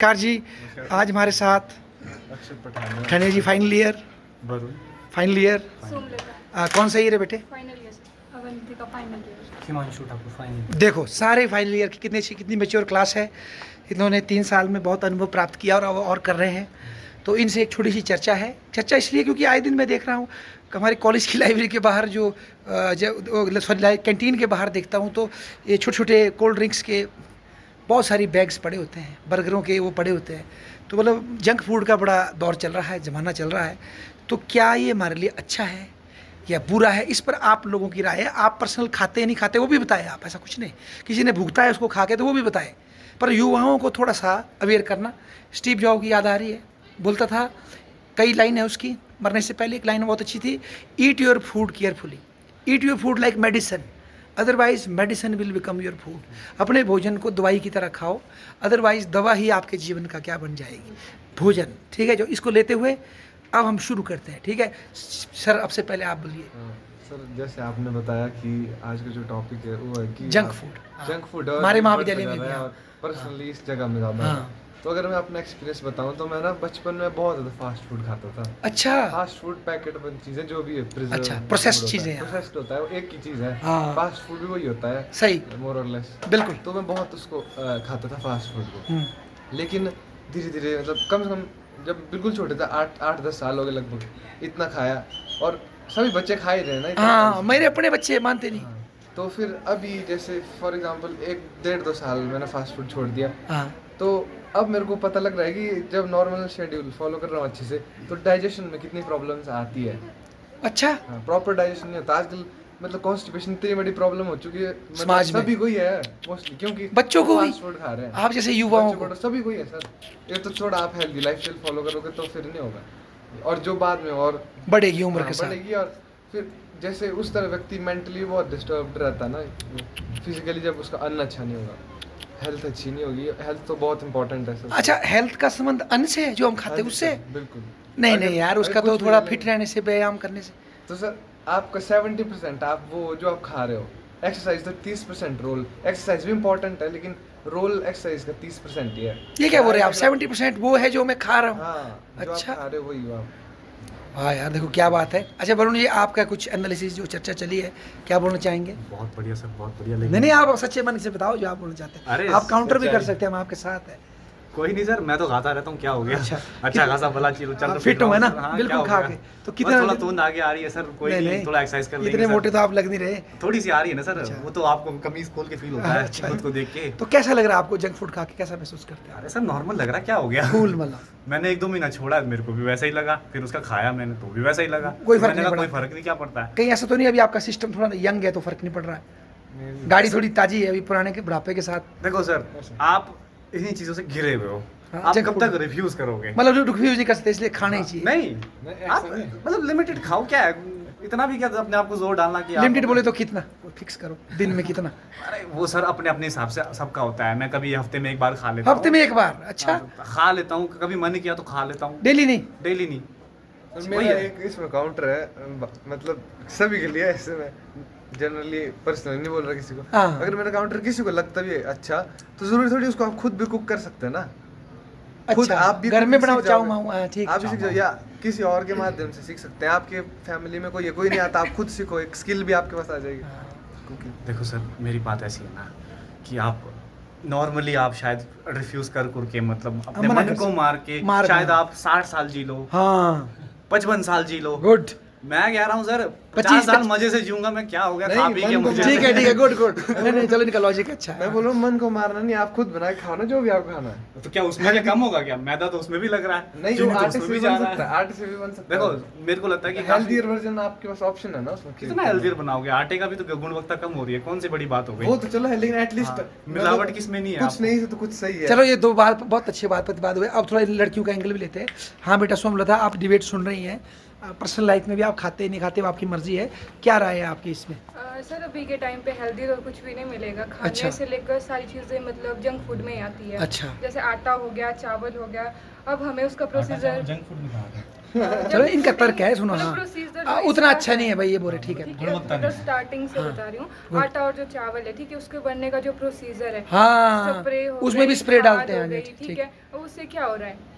Car जी आज हमारे साथ अक्षत पठान ठने ji final year Varun final year Somlekha कौन सा ईयर है बेटे? Final year Avantika final year Himanshu Thakur final. देखो सारे फाइनल ईयर की कितनी मेच्योर क्लास है। इन्होंने 3 साल में बहुत अनुभव प्राप्त किया और कर रहे हैं। तो इनसे एक छोटी सी चर्चा है। चर्चा इसलिए क्योंकि आए दिन मैं देख रहा हूँ हमारे कॉलेज की लाइब्रेरी के बाहर जो कैंटीन के बाहर देखता हूँ तो ये छोटे छोटे कोल्ड ड्रिंक्स के बहुत सारी बैग्स पड़े होते हैं, बर्गरों के वो पड़े होते हैं। तो मतलब जंक फूड का बड़ा दौर चल रहा है, ज़माना चल रहा है। तो क्या ये हमारे लिए अच्छा है या बुरा है, इस पर आप लोगों की राय है। आप पर्सनल खाते नहीं खाते वो भी बताएं, आप ऐसा कुछ नहीं, किसी ने भुगता है उसको खा के तो वो भी बताएं। पर युवाओं को थोड़ा सा अवेयर करना। स्टीव जॉब की याद आ रही है, बोलता था, कई लाइन है उसकी, मरने से पहले एक लाइन बहुत अच्छी थी, eat your food carefully, eat your food like medicine, otherwise medicine will become your food. अपने भोजन को दवाई की तरह खाओ, अदरवाइज दवा ही आपके जीवन का क्या बन जाएगी, भोजन। ठीक है, जो इसको लेते हुए अब हम शुरू करते हैं। ठीक है सर, अब से पहले आप बोलिए। सर जैसे आपने बताया कि आज का जो टॉपिक है वो है कि जंक फूड। जंक फूड हमारे महाविद्यालय में भी, हाँ। पर्सनली इस जगह में ज़्यादा है। हाँ। तो अगर मैं अपना एक्सपीरियंस बताऊं तो मैं ना बचपन में बहुत ज़्यादा फास्ट फूड खाता था। अच्छा, फास्ट फूड पैकेट बंद चीज़ें जो भी है, अच्छा, प्रोसेस्ड चीज़ें हैं। प्रोसेस्ड होता है, वो एक ही चीज़ है। हाँ। फास्ट फूड भी वही होता है, सही, मोर और लेस। बिल्कुल। तो मैं बहुत उसको खाता था फास्ट फूड को। हम्म। लेकिन धीरे धीरे मतलब कम से कम जब बिल्कुल छोटे थे, 8-10 साल हो गए लगभग, इतना खाया और सभी बच्चे खा ही रहे हैं ना इतना। हाँ, मेरे अपने बच्चे मानते नहीं। हाँ, तो फिर अभी जैसे फॉर एग्जांपल 1-1.5-2 साल मैंने फास्ट फूड छोड़ दिया। हाँ, तो अब मेरे को पता लग रहा है कि जब नॉर्मल शेड्यूल फॉलो कर रहा हूँ अच्छे से, तो डाइजेशन में कितनी प्रॉब्लम्स आती है। अच्छा, हाँ, प्रॉपर डाइजेशन नहीं होता आजकल। मतलब कॉन्स्टिपेशन इतनी बड़ी प्रॉब्लम हो चुकी है, मतलब समाज में। सभी को ही है मोस्टली, क्योंकि बच्चों को भी, फास्ट फूड खा रहे हैं। आप जैसे युवाओं बच्चों को। को सभी को ही है सर। ये तो थोड़ा आप हेल्दी लाइफस्टाइल फॉलो करोगे तो फिर नहीं होगा, और जो बाद में और बढ़ेगी उम्र हाँ, के साथ। बढ़ेगी। और फिर जैसे उस तरह व्यक्ति मेंटली बहुत डिस्टर्ब्ड रहता है ना, फिजिकली जब उसका अन्न अच्छा नहीं होगा, हेल्थ अच्छी नहीं होगी। हेल्थ तो बहुत इंपॉर्टेंट है सर। अच्छा, हेल्थ का संबंध अन्न से है, जो हम खाते हैं उससे? बिल्कुल नहीं अगर- नहीं यार, अगर उसका तो कुछ भी थोड़ा ले फिट लें, रहने से, व्यायाम करने से। तो सर आपका 70% आप वो जो आप खा रहे हो, एक्सरसाइज तो 30% रोल, एक्सरसाइज भी इंपॉर्टेंट है लेकिन रोल एक्सरसाइज का 30% ही है। ये क्या बोल रहे हैं आप? 70% वो है जो मैं खा रहा हूँ। हाँ, जो अच्छा। आप खा रहे हो वही हो आप। हाँ यार, देखो क्या बात है। अच्छा वरुण जी, आपका कुछ एनालिसिस जो चर्चा चली है, क्या बोलना चाहेंगे? बहुत बढ़िया सर, बहुत बढ़िया। नहीं नहीं, आप सच्चे मन से बताओ जो आप बोलना चाहते हैं। अरे, आप काउंटर भी कर सच्चाई। सकते हैं, हम आपके साथ हैं। कोई नहीं सर, मैं तो खाता रहता हूँ, क्या हो गया। अच्छा। अच्छा खासा भला चीज चल तो फिट हो है ना, हाँ, बिल्कुल क्या हो खा गया? के। तो बस कितना थोड़ा तूंद आगे आ रही है सर, कोई नहीं, थोड़ा एक्सरसाइज कर लेंगे इतने सर। मोटे तो आप लग नहीं रहे। थोड़ी सी आ रही है ना सर। अच्छा। वो तो आपको कमीज खोल के फील होता है अच्छा। खुद को देख के। तो कैसा लग रहा है आपको जंक फूड खा के, कैसा महसूस करते हैं? अरे सर नॉर्मल लग रहा है, क्या हो गया। कूल मतलब। मैंने 1-2 महीना छोड़ा, मेरे को भी वैसा ही लगा, फिर उसका खाया मैंने तो भी वैसा ही लगा। कोई फर्क मैंने नहीं कहा, पड़ा। कोई फर्क नहीं, क्या पड़ता है। कहीं ऐसा तो नहीं अभी आपका सिस्टम थोड़ा यंग है तो फर्क नहीं पड़ रहा है? गाड़ी थोड़ी ताजी है अभी, पुराने के बुढ़ापे के साथ। देखो सर, आप इन्हीं चीजों से घिरे हुए हो, हाँ, आप जंक कब फूड। तक रिफ्यूज करोगे? मतलब जो रिफ्यूज नहीं कर सकते इसलिए खाना ही चाहिए। नहीं, ऐसा आप नहीं। मतलब लिमिटेड खाओ, क्या है इतना भी, क्या अपने आप को जोर डालना कि आप- लिमिटेड बोले तो कितना फिक्स करो, दिन में कितना? अरे वो सर अपने अपने हिसाब से सबका होता है। मैं कभी हफ्ते में एक बार खा लेता हूँ। हफ्ते में एक बार? अच्छा, हाँ, खा लेता हूँ, कभी मन किया तो खा लेता हूँ, डेली नहीं? डेली नहीं। और वही मेरा है। एक इसमें काउंटर है, मतलब सभी के लिए, ऐसे में जनरली पर्सनली नहीं बोल रहा किसी को। हाँ। अगर मेरा काउंटर किसी को लगता भी है अच्छा, तो जरूरी थोड़ी उसको आप खुद भी कुक कर सकते हैं ना। खुद अच्छा, आप भी घर खुद में सीख बनाओ, चाऊ जाओगे। माऊ, हाँ, ठीक। आप भी सीख जाओ, या किसी और के माध्यम से सीख सकते हैं। आपके फैमिली में कोई नहीं आता, आप खुद सीखो, एक स्किल भी आपके पास आ जाएगी कुकिंग। देखो सर, मेरी बात ऐसी है ना कि आप नॉर्मली आप शायद रिफ्यूज कर के मतलब अपने मना मन कर को सकते। मार के शायद देना। आप 60 साल जी लो, हाँ, 55 साल जी लो। गुड। मैं कह रहा हूँ सर, 25 50 साल मजे से जीऊंगा मैं, क्या हो गया नहीं, खा पी के मन को मुझे। ठीक है, गुड गुड। नहीं नहीं, चलो इनका लॉजिक अच्छा है। मैं बोल रहा हूँ मन को मारना नहीं, आप खुद बना के खाओ ना जो भी आपको खाना है। तो क्या उसमें क्या कम होगा? क्या मैदा तो उसमें भी लग रहा है, नहीं, चीनी वो तो आटे उसमें से भी भी जा बन रहा सकता है, है। आटे से भी बन सकता देखो है। मेरे को लगता है कि हेल्दियर वर्जन आपके पास ऑप्शन है ना उसमें। कितना हेल्दियर बनाओगे, आटे का भी तो गुणवत्ता कम हो रही है, कौन सी बड़ी बात हो गई। वो तो चलो है, लेकिन एटलीस्ट हाँ, मिलावट किसमें नहीं है कुछ आपको। नहीं से तो कुछ सही है। चलो ये दो बात बहुत अच्छी बात हुए। अब थोड़ा लड़कियों का एंगल भी लेते हैं। हाँ बेटा सोमलता, आप डिबेट सुन रही हैं, पर्सनल लाइफ में भी आप खाते नहीं खाते वो आपकी मर्जी है, क्या राय है आपकी इसमें? सर अभी के टाइम पे हेल्दी तो कुछ भी नहीं मिलेगा खाने अच्छा। से लेकर सारी चीज़ें मतलब जंक फूड में ही आती है। अच्छा। जैसे आटा हो गया, चावल हो गया, अब हमें उसका प्रोसीजर जंक फूड में कहा चलो इनका तर्क है, सुनो। हाँ प्रोसीजर उतना अच्छा नहीं है भाई, ये बोले ठीक है। ठीक है, मतलब स्टार्टिंग से हाँ। बता रही हूँ। आटा और जो चावल है ठीक है, उसके बनने का जो प्रोसीजर है, हाँ स्प्रे हो उसमें भी गई, स्प्रे खाद डालते हो हैं। गई, ठीक है। और उससे क्या हो रहा है,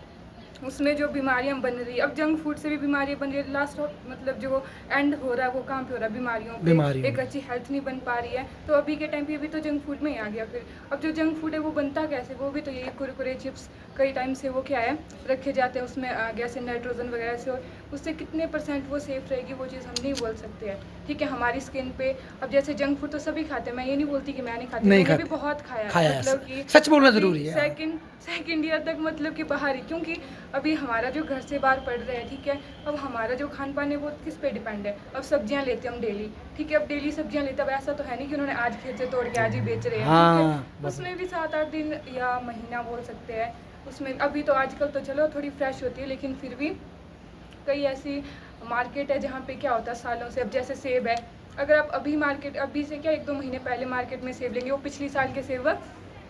उसमें जो बीमारियां बन रही है, अब जंक फूड से भी बीमारियां बन रही है। लास्ट मतलब जो एंड हो रहा है वो कहाँ पे हो रहा है, बीमारियों पे। एक अच्छी हेल्थ नहीं बन पा रही है, तो अभी के टाइम पे भी तो जंक फूड में ही आ गया। फिर अब जो जंक फूड है वो बनता कैसे, वो भी तो यही कुरकुरे चिप्स कई टाइम से वो क्या है रखे जाते हैं, उसमें गैस नाइट्रोजन वगैरह से, उससे कितने % वो सेफ रहेगी वो चीज़ हम नहीं बोल सकते हैं। ठीक है, हमारी स्किन पे अब जैसे जंक फूड तो सभी खाते हैं, मैं ये नहीं बोलती कि मैं नहीं खाती, मैंने भी बहुत खाया है। मतलब कि सच बोलना जरूरी है। सेकंड ईयर तक मतलब कि बाहर ही, क्योंकि अभी हमारा जो घर से बाहर पढ़ रहे हैं ठीक है, अब हमारा जो खान पान है वो किस पे डिपेंड है। अब सब्जियां लेते हैं हम डेली, ठीक है, अब डेली सब्जियां लेते हैं, अब ऐसा तो है नहीं कि उन्होंने आज खेत से तोड़ के आज ही बेच रहे हैं। हाँ, ठीक है, उसमें भी 7-8 दिन या महीना बोल सकते हैं उसमें। अभी तो आजकल तो चलो थोड़ी फ्रेश होती है, लेकिन फिर भी कई ऐसी मार्केट है जहाँ पे क्या होता है सालों से। अब जैसे सेब है, अगर आप अभी से क्या 1-2 महीने पहले मार्केट में सेब लेंगे, वो पिछली साल के सेब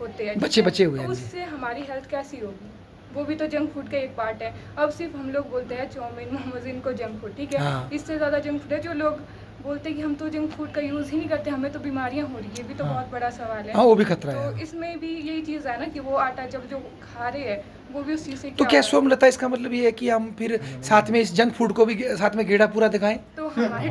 होते हैं, बचे हुए हैं। उससे हमारी हेल्थ कैसी होगी, वो भी तो जंक फूड का एक पार्ट है। अब सिर्फ हम लोग बोलते हैं चाउमीन मोमोज इनको जंक फूड, ठीक है। हाँ। इससे ज़्यादा जंक फूड है जो लोग बोलते हैं कि हम तो जंक फूड का यूज़ ही नहीं करते, हमें तो बीमारियां हो रही है, भी तो बहुत बड़ा सवाल है। हाँ वो भी खतरा तो है। इसमें भी यही चीज़ है ना कि वो आटा जब जो खा रहे हैं वो भी उस चीज़ से तो क्या सोमलता इसका मतलब ये है कि हम फिर साथ में इस जंक फूड को भी साथ में गेड़ा पूरा दिखाएं? तो हमारी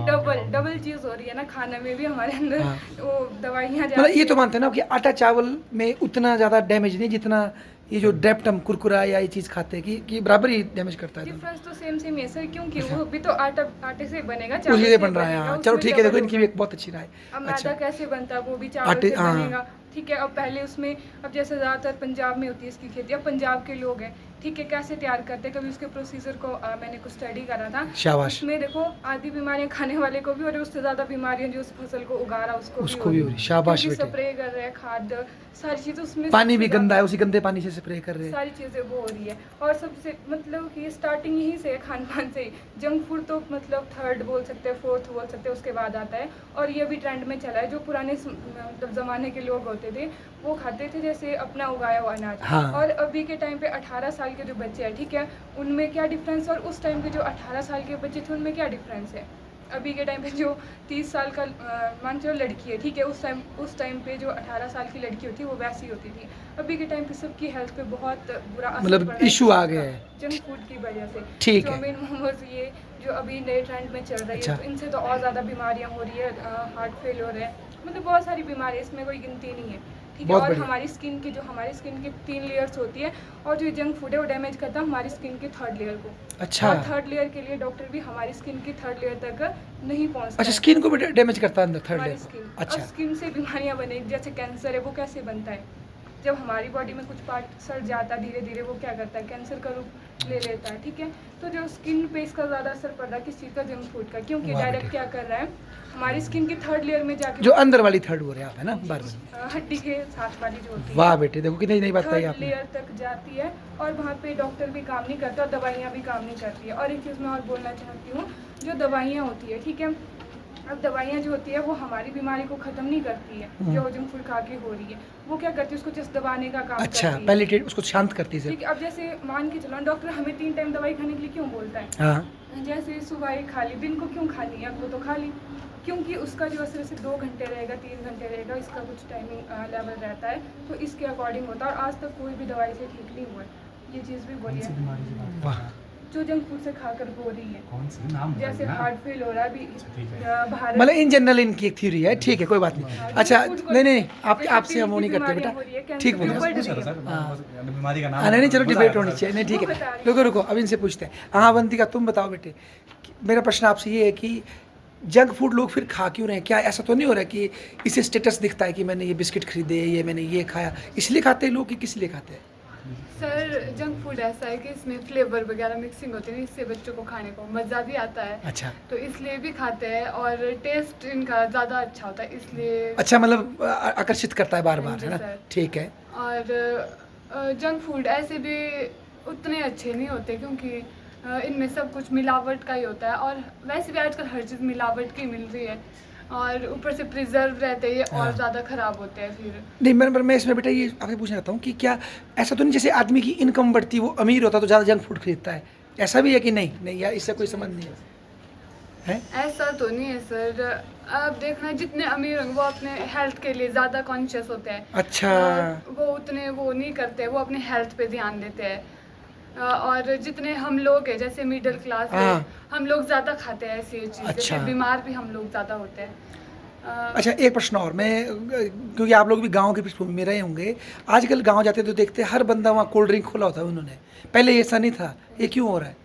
डबल चीज़ हो रही है ना, खाने में भी हमारे अंदर हाँ। वो दवाइयाँ जा मतलब ये रही तो हैं। मानते हैं ना कि आटा चावल में उतना ज़्यादा डैमेज नहीं जितना ये जो डेप्टम कुरकुरा या ये चीज़ खाते हैं कि बराबर ही डैमेज करता है। डिफरेंस तो सेम ही है सर, क्योंकि वो भी तो आटे से बनेगा, उसी चावल से से बन रहा है। बनेगा, हाँ चलो उसमें ठीक है, देखो डबल इनकी भी एक बहुत अच्छी राय। अब अच्छा मैदा कैसे बनता है, वो भी चावल आटे- से हाँ। बनेगा, ठीक है। अब पहले उसमें अब जैसे ज़्यादातर पंजाब में होती है इसकी खेती, अब पंजाब के लोग हैं ठीक है, कैसे तैयार करते हैं, कभी उसके प्रोसीजर को मैंने कुछ स्टडी करा था। शाबाश। उसमें देखो आधी बीमारियां खाने वाले को भी और उससे ज़्यादा बीमारियां जो उस फसल को उगा रहा उसको भी हो रही। शाबाश क्योंकि बेटे। स्प्रे कर रहे हैं, खाद सारी चीज़ें उसमें, पानी भी सबसे गंदा है, ज़्यादा उसी गंदे पानी से स्प्रे कर रहे हैं। सारी चीज़ें वो हो रही है। और सबसे मतलब कि स्टार्टिंग यहीं से है, खान पान से ही। जंक फूड तो मतलब 3rd बोल सकते हैं, 4th बोल सकते हैं, उसके बाद आता है। और ये भी ट्रेंड में चला है, जो पुराने मतलब ज़माने के लोग होते थे वो खाते थे जैसे अपना उगाया हुआ अनाज। हाँ। और अभी के टाइम पे 18 साल के जो बच्चे हैं ठीक है, उनमें क्या डिफरेंस है, और उस टाइम पे जो 18 साल के बच्चे थे उनमें क्या डिफरेंस है। अभी के टाइम पे जो 30 साल का मान चलो लड़की है ठीक है, उस टाइम पे जो 18 साल की लड़की होती है वो वैसी होती थी। अभी के टाइम पे सबकी हेल्थ पे बहुत बुरा असर मतलब पड़ रहा है issue आ गया है। जंक फूड की वजह से। ठीक है। चाउमीन मोमोज ये जो अभी नए ट्रेंड में चल रही अच्छा। है, तो इनसे तो और ज़्यादा बीमारियां हो रही है, हार्ट फेल हो रहे हैं, मतलब बहुत सारी बीमारियां, इसमें कोई गिनती नहीं है, ठीक है। बहुत और बढ़िया। हमारी स्किन की 3 लेयर्स होती है, और जो जंक फूड है वो डैमेज करता है हमारी स्किन की 3rd लेयर को। अच्छा। और 3rd लेयर के लिए डॉक्टर भी हमारी स्किन की 3rd लेयर तक नहीं पहुंचता अच्छा है। स्किन को भी डैमेज करता है अंदर 3rd हमारी लेयर स्किन, को। अच्छा अब स्किन से बीमारियां बने, जैसे कैंसर है वो कैसे बनता है, जब हमारी बॉडी में कुछ पार्ट सड़ जाता है धीरे धीरे वो क्या करता है, कैंसर का रूप ले लेता है, ठीक है। तो जो स्किन पे इसका ज़्यादा असर पड़ रहा है किस चीज़ का, जंक फूड का, क्योंकि वाह डायरेक्ट बेटे। क्या कर रहा है हमारी स्किन की 3rd लेयर में जाके जो अंदर वाली 3rd बोल रहे हैं आप, है ना बार बार। हड्डी के साथ वाली जो होती है, वाह बेटे, देखो कितनी नई बात बताई 3rd आपने। लेयर तक जाती है, और वहाँ पे डॉक्टर भी काम नहीं करता और दवाइयाँ भी काम नहीं करती है। और एक चीज़ मैं और बोलना चाहती हूँ, जो दवाइयाँ होती है ठीक है, अब दवाइयाँ जो होती है वो हमारी बीमारी को ख़त्म नहीं करती है, जो जंक फूड खा के हो रही है, वो क्या करती है उसको जस्ट दबाने का काम अच्छा करती है। पहले उसको शांत करती है ठीक है, अब जैसे मान के चलो डॉक्टर हमें 3 टाइम दवाई खाने के लिए क्यों बोलता है, हाँ जैसे सुबह एक खा ली, दिन को क्यों खानी है, वो तो खा ली, क्योंकि उसका जो असर सिर्फ 2 घंटे रहेगा, 3 घंटे रहेगा, इसका कुछ टाइमिंग लेवल रहता है, तो इसके अकॉर्डिंग होता है। और आज तक कोई भी दवाई से ठीक नहीं हुआ है, ये चीज़ भी बोली है, वाह। जो जंक फूड से खाकर हो रही है, कौन सी नाम बताइए जैसे ना। हार्ट फेल हो रहा है अभी ठीक है। भारत मतलब इन जनरल इनकी एक थ्योरी है, ठीक है कोई बात नहीं। अच्छा नहीं आपसे हम वो नहीं करते बेटा, ठीक बोलो। पूछ रहा था सर, बीमारी का नाम हाँ नहीं चलो बता डिबेट रहा होनी था। चाहिए, नहीं ठीक वो है। बता रही रुको रुको अब इनसे पूछते हैं। हाँ अवंतिका तुम बताओ बेटे, मेरा प्रश्न आपसे ये है कि जंक फूड लोग फिर खा क्यों रहे हैं? क्या ऐसा तो नहीं हो रहा कि इसे स्टेटस दिखता है कि मैंने ये बिस्किट खरीदे, ये मैंने ये खाया, इसलिए खाते हैं लोग कि किस लिए खाते हैं? सर जंक फूड ऐसा है कि इसमें फ्लेवर वगैरह मिक्सिंग होती है, इससे बच्चों को खाने को मज़ा भी आता है, अच्छा तो इसलिए भी खाते हैं, और टेस्ट इनका ज़्यादा अच्छा होता है इसलिए। अच्छा मतलब आकर्षित करता है बार बार, जी है ना? सर। ठीक है। और जंक फूड ऐसे भी उतने अच्छे नहीं होते, क्योंकि इनमें सब कुछ मिलावट का ही होता है, और वैसे भी आजकल हर चीज़ मिलावट की मिल रही है, और ऊपर से प्रिजर्व रहते हैं और ज़्यादा ख़राब होते हैं फिर। नहीं मैं इसमें बेटा ये आपसे पूछना चाहता हूँ कि क्या ऐसा तो नहीं जैसे आदमी की इनकम बढ़ती वो अमीर होता तो ज़्यादा जंक फूड खरीदता है, ऐसा भी है कि नहीं या इससे कोई संबंध नहीं है? ऐसा तो नहीं है सर। अब देखना, जितने अमीर होंगे वो अपने हेल्थ के लिए ज़्यादा कॉन्शियस होते हैं। अच्छा। वो उतने वो नहीं करते, वो अपने हेल्थ पे ध्यान देते हैं। और जितने हम लोग हैं जैसे मिडिल क्लास है, हम लोग ज़्यादा खाते हैं ऐसी चीज़ें। अच्छा। फिर बीमार भी हम लोग ज़्यादा होते हैं। अच्छा एक प्रश्न और, मैं क्योंकि आप लोग भी गांव की पृष्ठभूमि में रहे होंगे, आजकल गांव जाते तो देखते हर बंदा वहाँ कोल्ड ड्रिंक खोला होता है उन्होंने, पहले ऐसा नहीं था, ये क्यों हो रहा है?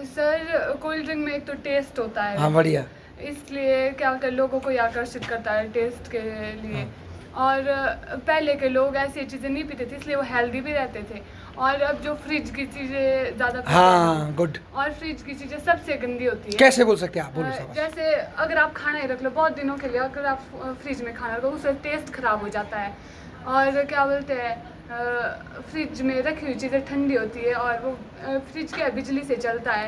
सर कोल्ड ड्रिंक में एक तो टेस्ट होता है। हाँ बढ़िया। इसलिए क्या कर लोगों को ये आकर्षित करता है टेस्ट के लिए। और पहले के लोग ऐसी चीज़ें नहीं पीते थे, इसलिए वो हेल्दी भी रहते थे। और अब जो फ्रिज की चीज़ें ज़्यादा पीते हैं, गुड। और फ्रिज की चीज़ें सबसे गंदी होती है। कैसे बोल सकते हैं आप, बोलो शाबाश। जैसे अगर आप खाना ही रख लो बहुत दिनों के लिए, अगर आप फ्रिज में खाना रखो उससे टेस्ट खराब हो जाता है। और क्या बोलते हैं, फ्रिज में रखी हुई चीज़ें ठंडी होती है, और वो फ्रिज क्या बिजली से चलता है,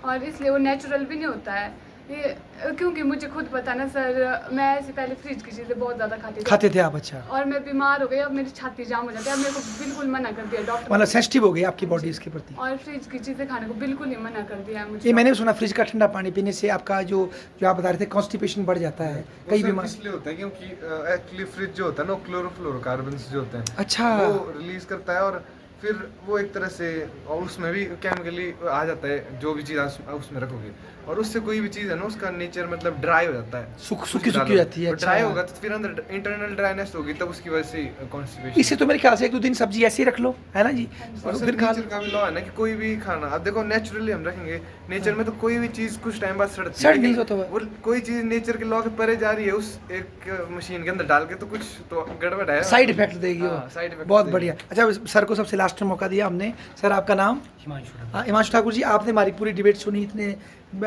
और इसलिए वो नेचुरल भी नहीं होता है ये। क्योंकि मुझे खुद पता ना सर, मैं ऐसे पहले फ्रिज की चीज़ें बहुत ज़्यादा खाते थे आप? अच्छा। और मैं बीमार हो गई, अब मेरी छाती जाम हो जाती है। अब मेरे को बिल्कुल मना कर दिया डॉक्टर, मतलब सेंसिटिव हो गई आपकी बॉडी इसके प्रति, और फ्रिज की चीज़ें खाने को बिल्कुल ही मना कर दिया है मुझे। ये मैंने सुना फ्रिज का ठंडा पानी पीने से आपका जो आप बता रहे थे कॉन्स्टिपेशन बढ़ जाता है, कई बीमारी इसलिए होता है क्योंकि एक्चुअली फ्रिज जो होता है ना क्लोरोफ्लोरोकार्बन्स जो होते हैं, अच्छा, वो रिलीज करता है, और फिर वो एक तरह से, और उसमें भी केमिकली आ जाता है जो भी चीज़ उसमें रखोगे, और उससे कोई भी चीज़ है ना उसका नेचर मतलब ड्राई हो जाता है, सूखी हो जाती है। ड्राई होगा तो फिर अंदर इंटरनल ड्राइनेस होगी, तब उसकी वजह से कॉन्स्टिपेशन। इससे तो मेरे ख्याल से 1-2 दिन सब्जी ऐसे ही रख लो, है ना जी, और फिर नेचर का भी लॉ है ना कि कोई भी खाना, अब देखो नेचुरली हम रखेंगे, नेचर में तो कोई भी चीज़ कुछ टाइम बाद सड़ती है, नहीं होता वो कोई चीज़ नेचर के लॉ के परे जा रही है उस एक मशीन के अंदर डाल के, तो कुछ तो गड़बड़ है, साइड इफेक्ट देगी वो। साइड इफेक्ट बहुत बढ़िया। अच्छा सर को सबसे लास्ट में मौका दिया हमने। सर आपका नाम? हिमांशु ठाकुर जी, आपने हमारी पूरी डिबेट सुनी, इतने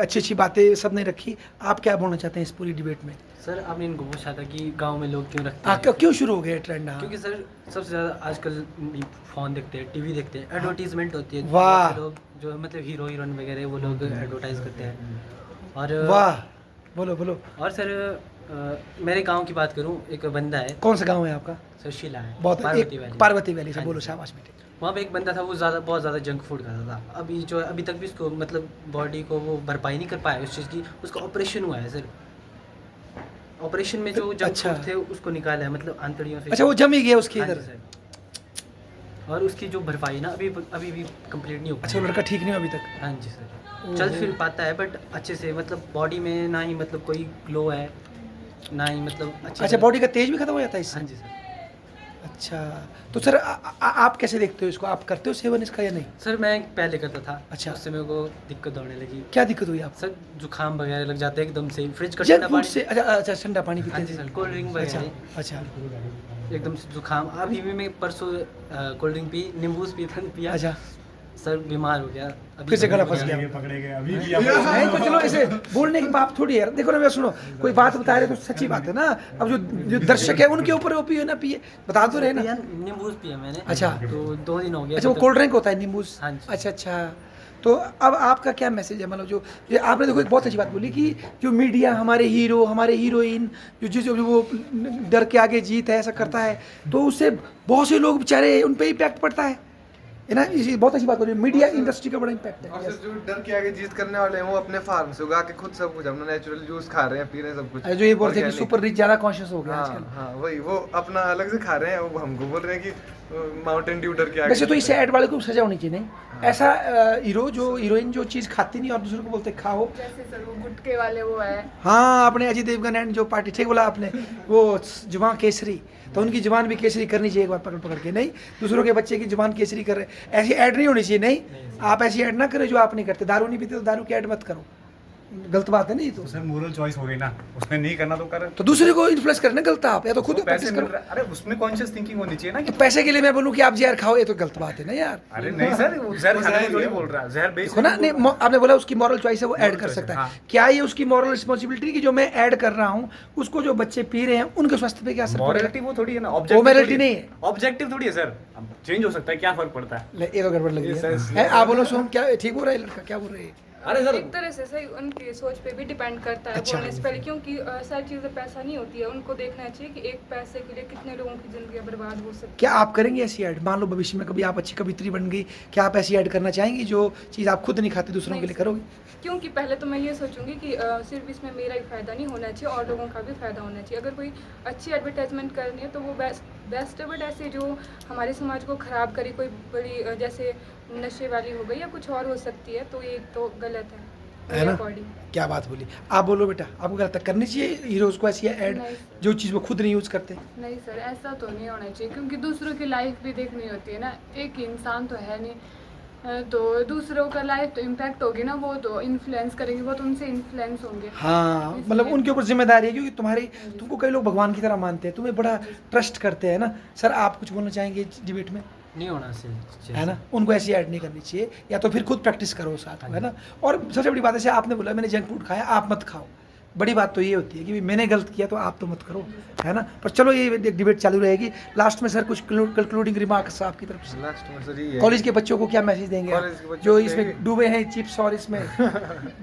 अच्छी बातें सबने रखी, आप क्या बोलना चाहते हैं इस पूरी डिबेट में? सर आपने इनको पूछा था कि गांव में लोग क्यों रखते हैं, क्यों शुरू हो गया ट्रेंड? क्योंकि सर सबसे ज़्यादा आजकल फ़ोन देखते हैं, टीवी देखते हैं, एडवर्टीजमेंट होती है। वाह। बहुत से लोग जो मतलब हीरो हीरोइन वगैरह वो लोग एडवर्टाइज करते हैं। और वाह, बोलो। और सर मेरे गांव की बात करूं, एक बंदा है। कौन सा गांव है आपका? सर शिला है, बहुत पार्वती वैली से। हाँ बोलो जी। शाबाश बेटे। वहाँ पे एक बंदा था, वो बहुत ज़्यादा जंक फूड खाता था। अभी तक भी उसको मतलब बॉडी को वो भरपाई नहीं कर पाया उस चीज़ की। उसका ऑपरेशन हुआ है सर, ऑपरेशन में जो जंक फूड थे उसको निकाला है, मतलब आंतड़ियों से। अच्छा, वो जम ही गया उसके हाँ जी इधर। सर, और उसकी जो भरपाई ना अभी भी कंप्लीट नहीं हो पाई। अच्छा, वो लड़का ठीक नहीं हुआ अभी तक? हाँ जी सर, चल फिर पाता है बट अच्छे से, मतलब बॉडी में ना ही मतलब कोई ग्लो है, ना ही मतलब अच्छे। अच्छा, बॉडी का तेज भी खत्म हो जाता है इससे? हाँ जी सर। अच्छा, तो सर आप कैसे देखते हो इसको? आप करते हो सेवन इसका या नहीं? सर मैं पहले करता था। अच्छा। उससे मेरे को दिक्कत होने लगी। क्या दिक्कत हुई आप? सर जुकाम वगैरह लग जाते हैं एकदम से, फ्रिज का जंक ठंडा फूड पानी से? अच्छा, ठंडा पानी हाँ पीते जी थे? सर, कोल्ड ड्रिंक अच्छा वगैरह अच्छा एकदम से जुकाम। अभी भी मैं परसों कोल्ड ड्रिंक पी, नींबूस पिया। अच्छा, सर बीमार हो गया। फिर से गला फंस गया। नहीं तो चलो ऐसे बोलने की बात थोड़ी है। देखो ना, मैं सुनो, कोई बात बता रहे तो सच्ची बात है ना। अब जो दर्शक है उनके ऊपर वो पिए ना पिए, बता तो रहे ना। नींबूस पिया मैंने। अच्छा। तो 2 दिन हो गया। अच्छा, वो कोल्ड ड्रिंक होता है नींबू? हाँ जी। अच्छा। तो अब आपका क्या मैसेज है? मतलब जो ये आपने देखो एक बहुत अच्छी बात बोली कि जो मीडिया हमारे हीरो हमारे हीरोइन जो वो डर के आगे जीत है ऐसा करता है, तो उससे बहुत से लोग बेचारे उन पर इम्पैक्ट पड़ता है ना। ये बहुत अच्छी बात बोली, मीडिया इंडस्ट्री का बड़ा इम्पैक्ट है। और सिर्फ जो डर के आगे जीत करने वाले हैं वो अपने फार्म से उगा के खुद सब कुछ अपना नेचुरल जूस खा रहे हैं, पी रहे हैं सब कुछ। जो ये बोलते हैं कि सुपर रिच ज़्यादा कॉन्शियस हो गया आजकल। हाँ, वही वो अपना अलग से खा रहे हैं, वो हमको बोल रहे हैं कि माउंटेन ड्यू डर के आगे। वैसे तो इसे ऐड वाले को सजा होनी चाहिए, नहीं ऐसा हीरो जो हीरोइन जो चीज़ खाती नहीं और दूसरे को बोलते खाओ। जैसे सर वो गुटके वाले वो है। हाँ, अपने अजय देवगन एंड जो पार्टी, ठीक बोला आपने, वो जुबान केसरी, तो उनकी जुबान भी केसरी करनी चाहिए एक बार पकड़ के। नहीं, दूसरों के बच्चे की जुबान केसरी कर रहे, ऐसी ऐड नहीं होनी चाहिए। नहीं, आप ऐसी ऐड ना करें जो आप नहीं करते। दारू नहीं पीते तो दारू की ऐड मत करो, गलत बात है ना ये तो सर मोरल चॉइस हो गई ना, उसने नहीं करना तो कर। तो दूसरे को इन्फ्लुएंस करना गलत आप, या तो खुद उसको पैसे प्रैक्टिस मिल करो। रहा, अरे उसमें कॉन्शियस थिंकिंग होनी चाहिए ना तो कि पैसे के लिए मैं बोलूँ कि आप जहर खाओ, ये तो गलत बात है ना यार। अरे नहीं सर, वो जहर खाने को थोड़ी बोल रहा है, जहर बेच देखो ना, नहीं आपने बोला उसकी मॉरल चॉइस है, वो ऐड कर choice है, सकता है। हाँ। क्या ये उसकी मॉरल रिस्पॉन्सिबिलिटी कि जो मैं ऐड कर रहा हूँ उसको जो बच्चे पी रहे हैं उनके स्वास्थ्य पे क्या असर पड़ेगा? मॉरलिटी वो थोड़ी है ना, Morality नहीं है। ऑब्जेक्टिव थोड़ी है सर, चेंज हो सकता है, क्या फर्क पड़ता है? ले, एक गड़बड़ लगी ये है। sense है, आप बोलो सोहम, क्या ठीक हो रहा है लड़का, क्या बोल रहे हैं? अरे सर एक तरह से सही उनकी सोच पे भी डिपेंड करता है अच्छा। बोलने से पहले, क्योंकि सारी चीज़ें पैसा नहीं होती है, उनको देखना चाहिए कि एक पैसे के लिए कितने लोगों की ज़िंदगी बर्बाद हो सकती क्या आप करेंगे ऐसी ऐड? मान लो भविष्य में कभी आप अच्छी कवित्री बन गई, क्या आप ऐसी ऐड करना चाहेंगी जो चीज़ आप खुद नहीं खाते दूसरों के लिए करोगे? है। क्योंकि पहले तो मैं ये सोचूंगी कि सिर्फ इसमें मेरा ही फ़ायदा नहीं होना चाहिए और लोगों का भी फ़ायदा होना चाहिए। अगर कोई अच्छी एडवर्टाइजमेंट करनी है तो वो बेस्ट है, बट ऐसे जो हमारे समाज को ख़राब करे, कोई बड़ी जैसे नशे वाली हो गई या कुछ और हो सकती है, तो ये तो गलत है है ना? अकॉर्डिंग। क्या बात बोली। आप बोलो बेटा, आपको क्या लगता है करनी चाहिए हीरोज़ को ऐसी ऐड नहीं। जो चीज़ वो खुद नहीं यूज़ करते? नहीं सर, ऐसा तो नहीं होना चाहिए, क्योंकि दूसरों की लाइफ भी देखनी होती है ना, एक ही इंसान तो है नहीं। तो दूसरों का लाइफ तो इम्पैक्ट होगी ना, वो तो इन्फ्लुएंस करेंगे, वो तो उनसे इन्फ्लुएंस होंगे। हाँ, इसलिए- मतलब उनके ऊपर जिम्मेदारी है, क्योंकि तुमको कई लोग भगवान की तरह मानते हैं, तुम्हें बड़ा ट्रस्ट करते हैं ना। सर आप कुछ बोलना चाहेंगे डिबेट में? नहीं होना चाहिए, है ना, उनको ऐसी ऐड नहीं करनी चाहिए, या तो फिर खुद प्रैक्टिस करो साथ में, है ना। और सबसे बड़ी बात है, आपने बोला मैंने जंक फूड खाया, आप मत खाओ। बड़ी बात तो ये होती है कि भाई मैंने गलत किया तो आप तो मत करो, है ना। पर चलो ये डिबेट चालू रहेगी। लास्ट में सर कुछ कंक्लूडिंग रिमार्क्स आपकी तरफ से? लास्ट में सर ये है कॉलेज के बच्चों को क्या मैसेज देंगे आप, कॉलेज के बच्चों जो को इसमें देंगे। डूबे हैं चिप्स और इसमें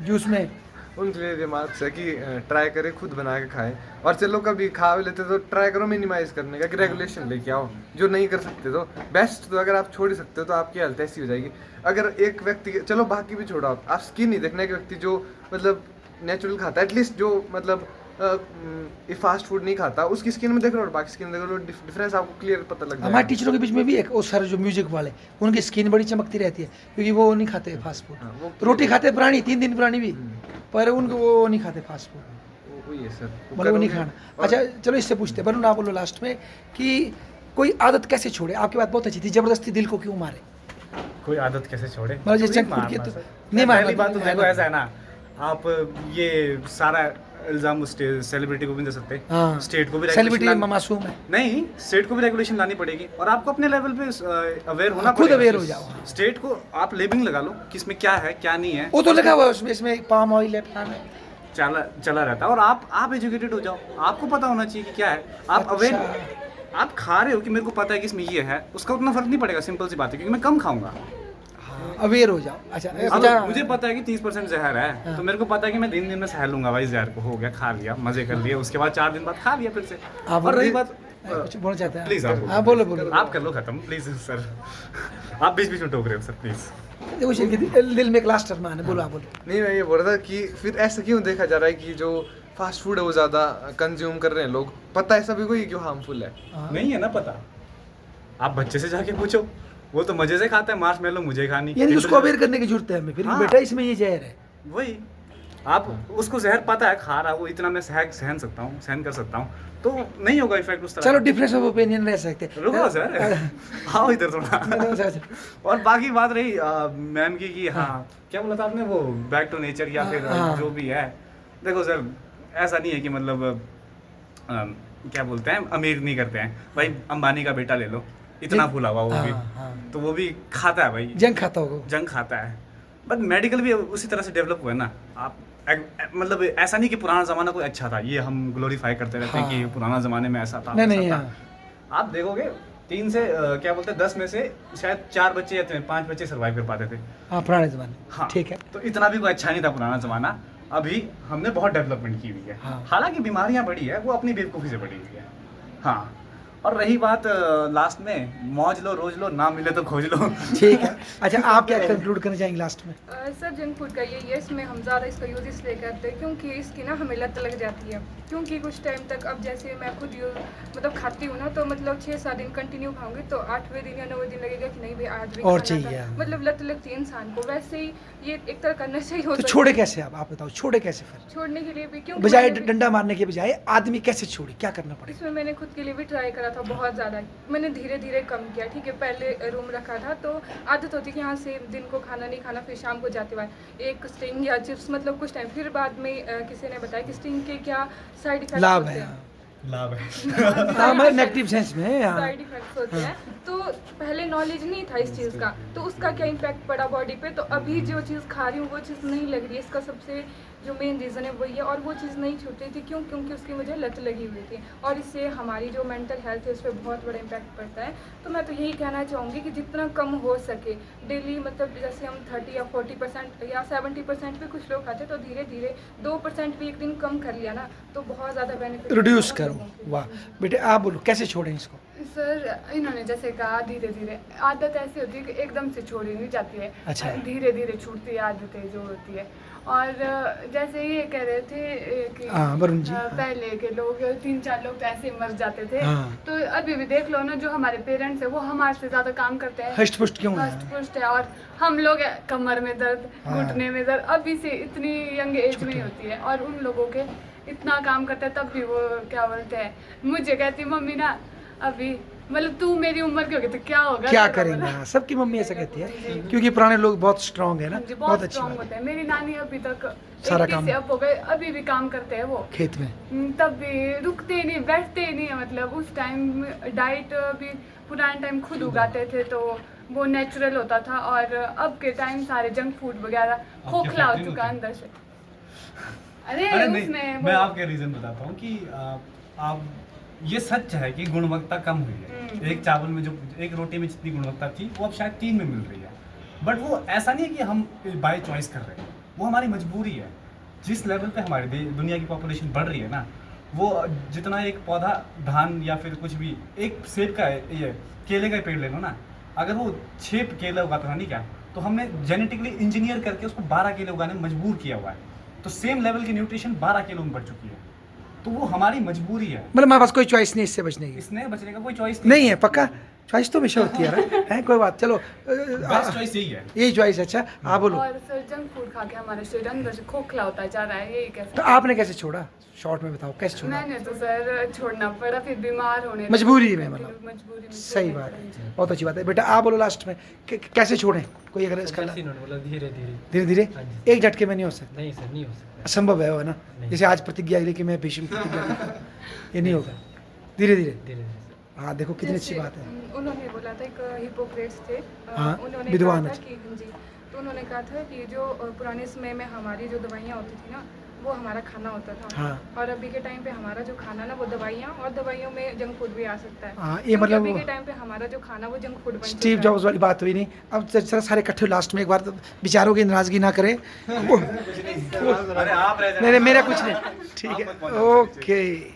जूस में? उनके लिए रिमार्क्स है कि ट्राई करें, खुद बना के खाएं, और चलो कभी खा भी लेते तो ट्राई करो मिनिमाइज करने का, कि रेगुलेशन लेके आओ। जो नहीं कर सकते तो बेस्ट, तो अगर आप छोड़ ही सकते हो तो आपकी हेल्थ ऐसी हो जाएगी। अगर एक व्यक्ति, चलो बाकी भी छोड़ो, आप स्किन नहीं देखना, एक व्यक्ति जो मतलब नेचुरल खाता है, एटलीस्ट जो मतलब ये फास्ट फूड नहीं खाता, उसकी स्किन में देख लो और बाकी स्किन देख लो, डिफरेंस आपको क्लियर पता लग हमारे जाएगा। टीचरों के बीच में भी एक वो सर जो म्यूजिक वाले, उनकी स्किन बड़ी चमकती रहती है, क्योंकि वो नहीं खाते फास्ट फूड। हाँ, वो रोटी खाते पुरानी, 3 दिन पुरानी भी, पर उनको वो नहीं खाते फास्ट फूड, वही है सर, मतलब वो नहीं खाना। अच्छा चलो इससे पूछते हैं, वरुण आप बोलो लास्ट में कि कोई आदत कैसे छोड़े? आपकी बात बहुत अच्छी थी, जबरदस्ती दिल को क्यों मारे? कोई आदत कैसे छोड़े? मतलब जैसे नहीं जंक फूड की मारना तो सर। नहीं मारना, पहली बात तो है देखो ना। ऐसा है ना, आप ये सारा इल्जाम उस सेलिब्रिटी को भी नहीं दे सकते, हाँ, स्टेट को भी सेलिब्रिटी regulation मासूम है, नहीं, स्टेट को भी रेगुलेशन लानी पड़ेगी, और आपको अपने लेवल पे अवेयर होना खुद पड़ेगा। aware हो जाओ, हाँ। स्टेट को आप लेबलिंग लगा लो कि इसमें क्या है क्या नहीं है, वो तो लगा हुआ है उसमें, इसमें पाम ऑयल है, फलाना है। चला रहता है। और आप एजुकेटेड हो जाओ, आपको पता होना चाहिए कि क्या है, आप अच्छा। अवेयर, आप खा रहे हो कि मेरे को पता है कि इसमें ये है, उसका उतना फर्क नहीं पड़ेगा, सिंपल सी बात है, क्योंकि मैं कम खाऊंगा। अवेयर हो जाओ। अच्छा अब अच्छा, मुझे पता है कि 30% जहर है, तो मेरे को पता है कि मैं 3 दिन में सह लूंगा भाई, जहर को हो गया, खा लिया, मजे कर लिए, उसके बाद 4 दिन बाद खा लिया फिर से। आप और रही बोलिए। बात, कुछ बोलना चाहते हैं? प्लीज आप हाँ बोलो बोलो। आप कर लो खत्म प्लीज सर, आप बीच बीच में टोक रहे हो सर प्लीज। देखो शेर के दिल में एक लास्ट अरमान है, बोलो आप बोलो। नहीं, मैं ये बोल रहा था कि फिर ऐसा क्यों देखा जा रहा है कि जो फास्ट फूड है वो ज़्यादा कंज्यूम कर रहे हैं लोग, पता है सभी को ये क्यों हार्मफुल है? हाँ। नहीं है ना पता, आप बच्चे से जाके पूछो, वो तो मजे से खाता है, मार्शमेलो मुझे खानी, यानी उसको अवेयर करने की जरूरत है हमें, फिर हाँ। बेटा इसमें ये जहर है। वही आप उसको जहर पता है, खा रहा, वो इतना मैं सहन सकता हूँ, सहन कर सकता हूँ, तो नहीं होगा इफेक्ट उस तरह। चलो डिफरेंस ऑफ ओपिनियन रह सकते हैं। रुको सर, आओ इधर थोड़ा। अच्छा। और बाकी बात रही मैम की कि हाँ क्या बोला था आपने, वो बैक टू नेचर या फिर हाँ। जो भी है, देखो सर ऐसा नहीं है कि मतलब क्या बोलते हैं, अमीर नहीं करते हैं भाई, अंबानी का बेटा ले लो, इतना जी। फूला हुआ वो भी, हाँ। तो वो भी खाता है भाई, जंक खाता होगा। जंक खाता है, बट मेडिकल भी उसी तरह से डेवलप हुआ है ना। आप मतलब ऐसा नहीं कि पुराना ज़माना कोई अच्छा था, ये हम ग्लोरीफाई करते रहते हैं हाँ। कि पुराना ज़माने में ऐसा था, नहीं, वैसा हाँ। था। आप देखोगे 3 से क्या बोलते हैं 10 में से शायद 4 बच्चे या 5 बच्चे सर्वाइव कर पाते थे। हाँ पुराने जमाने। हाँ, ठीक है। तो इतना भी कोई अच्छा नहीं था पुराना ज़माना, अभी हमने बहुत डेवलपमेंट की हुई है। हाँ। हालांकि बीमारियां बढ़ी है, वो अपनी बेवकूफ़ी से बढ़ी हुई है। हाँ, और रही बात लास्ट में, मौज लो रोज लो, ना मिले तो खोज लो। ठीक है। अच्छा आप क्या कंक्लूड करना चाहेंगे लास्ट में? सर जंक फूड का यही है, इसमें हम ज़्यादा इसका यूज़ इसलिए करते हैं क्योंकि इसकी ना हमें लत लग जाती है, क्योंकि कुछ टाइम तक, अब जैसे मैं खुद मतलब खाती हूँ ना, तो मतलब 6-7 दिन कंटिन्यू खाऊंगी तो 8वें दिन या 9वें दिन लगेगा कि नहीं भाई आज भी और खाना चाहिए। था। मतलब लत लगती है इंसान को। वैसे ही ये एक तरह का नशा ही तो होता है। छोड़े कैसे आप बताओ, छोड़े कैसे फिर? छोड़ने के लिए भी क्योंकि बजाय मैंने भी- डंडा मारने के बजाय आदमी कैसे छोड़े, क्या करना पड़ेगा? इसमें मैंने खुद के लिए भी ट्राई करा था, था बहुत ज़्यादा। मैंने धीरे धीरे कम किया, ठीक है। पहले रूम रखा था तो आदत होती कि यहाँ से दिन को खाना नहीं खाना, फिर शाम को जाते वक्त एक स्टिंग या चिप्स, मतलब कुछ टाइम। फिर बाद में किसी ने बताया कि स्टिंग के क्या साइड इफेक्ट लाभ होते है। हैं। लाभ है। हाँ, मतलब नेगेटिव सेंस में, हाँ। साइड इफेक्ट्स होते हैं, तो पहले नॉलेज नहीं था इस चीज़ का, तो उसका क्या इम्पैक्ट पड़ा बॉडी पे। तो अभी जो चीज़ खा रही हूँ वो चीज़ नहीं लग रही है। इसका सबसे जो मेन रीज़न है वही है, और वो चीज़ नहीं छूट रही थी। क्यों? क्योंकि उसकी मुझे लत लगी हुई थी, और इससे हमारी जो मेंटल हेल्थ है उस पर बहुत बड़ा इम्पैक्ट पड़ता है। तो मैं तो यही कहना चाहूँगी कि जितना कम हो सके डेली, मतलब जैसे हम 30 या 40% या 70% भी कुछ लोग खाते, तो धीरे धीरे 2% भी एक दिन कम कर लिया ना, तो बहुत ज़्यादा बेनिफिट रिड्यूस करो। वाह बेटे, आप बोलो कैसे छोड़ें इसको? सर इन्होंने जैसे कहा धीरे धीरे, आदत ऐसी होती है कि एकदम से छोड़ी नहीं जाती है। अच्छा। धीरे धीरे छूटती है आदतें जो होती है। और जैसे ये कह रहे थे कि हाँ, वरुण जी, हाँ। पहले के लोग 3-4 लोग तो ऐसे ही मर जाते थे। हाँ। तो अभी भी देख लो ना, जो हमारे पेरेंट्स है वो हमारे से ज्यादा काम करते हैं, हष्ट पुष्ट क्यों है? हष्ट पुष्ट है। और हम लोग कमर में दर्द, हाँ। घुटने में दर्द अभी से इतनी यंग एज में ही होती है, और उन लोगों के इतना काम करते हैं तब भी वो क्या बोलते हैं, मुझे कहती मम्मी ना अभी, मतलब तू मेरी उम्र की होगी तो क्या होगा, क्या करेंगे? हाँ, सबकी मम्मी ऐसा कहती है, क्योंकि पुराने लोग बहुत स्ट्रांग है ना, जी, बहुत अच्छी स्ट्रांग बात होते हैं। मेरी नानी अभी तक सारा 80 काम। से अप हो गए, अभी भी काम करते हैं वो, खेत में। तब भी रुकते ही नहीं, बैठते ही नहीं है। मतलब उस टाइम डाइट भी पुराने टाइम खुद उगाते थे तो वो नेचुरल होता था, और अब के टाइम सारे जंक फूड वगैरह खोखला हो चुका है अंदर से। अरे नहीं, उसमें मैं आपके रीजन बताता हूँ कि आप, ये सच है कि गुणवत्ता कम हुई है। एक चावल में जो, एक रोटी में जितनी गुणवत्ता थी वो अब शायद 3 में मिल रही है। बट वो ऐसा नहीं है कि हम बाय चॉइस कर रहे हैं, वो हमारी मजबूरी है। जिस लेवल पे हमारी दुनिया की पॉपुलेशन बढ़ रही है ना, वो जितना एक पौधा, धान या फिर कुछ भी, एक सेब का ये केले का पेड़ ले लो ना, अगर वो 6 केले उगाता था नहीं क्या, तो हमने जेनेटिकली इंजीनियर करके उसको 12 केले उगाने में मजबूर किया हुआ है। तो सेम लेवल की न्यूट्रिशन 12 किलो में बढ़ चुकी है। तो वो हमारी मजबूरी है, मतलब हमारे पास कोई चॉइस नहीं इससे बचने की? इसने बचने का कोई चॉइस नहीं है, पक्का चॉइस तो हमेशा होती है ना, है कोई बात। चलो बेस्ट चॉइस यही है। यही चॉइस। अच्छा, आप बोलो। और सर जंक फूड खा के हमारा शरीर अंदर से खोखला होता जा रहा है, यही कैसे? तो आपने कैसे छोड़ा? शॉर्ट में बताओ कैसे छोड़ा? मैंने तो सर छोड़ना पड़ा, फिर बीमार होने मजबूरी लगी, में, फिर मतलब। मजबूरी में सही छोड़ना बात है, पड़ा। बहुत अच्छी बात है। बेटा आप बोलो लास्ट में, कैसे छोड़ें? कोई अगर इसका जैसे इन्होंने बोला धीरे धीरे। धीरे धीरे, हाँ जी। एक झटके में नहीं हो सकता, नहीं सर, नहीं हो सकता। असंभव है वो, है ना। नहीं। जैसे आज प्रतिज्ञा ली कि मैं भीष्म प्रतिज्ञा करता हूँ, ये नहीं होगा। धीरे धीरे, धीरे धीरे सर। हाँ देखो कितनी अच्छी जैसे, बात है। उन्होंने बोला था, एक हिपोक्रेट्स थे, हाँ, उन्होंने विद्वान कहा था है। कि जी, तो उन्होंने कहा था कि जो पुराने समय में हमारी जो दवाइयाँ होती थी ना, वो हमारा खाना होता था। हाँ। और अभी के टाइम पे हमारा जो खाना ना वो दवाइयाँ, और दवाइयों में जंक फूड भी आ सकता है। हाँ, ये क्योंकि मतलब अभी वो- के टाइम पे हमारा जो खाना वो जंक फूड बन स्टीव चुका है। जॉब्स वाली बात हुई नहीं। अब जरा सारे इकट्ठे लास्ट में एक बार तो विचारों की नाराजगी ना करें। अरे आप रह जाना। नहीं नहीं, मेरा कुछ नहीं, ठीक है, ओके।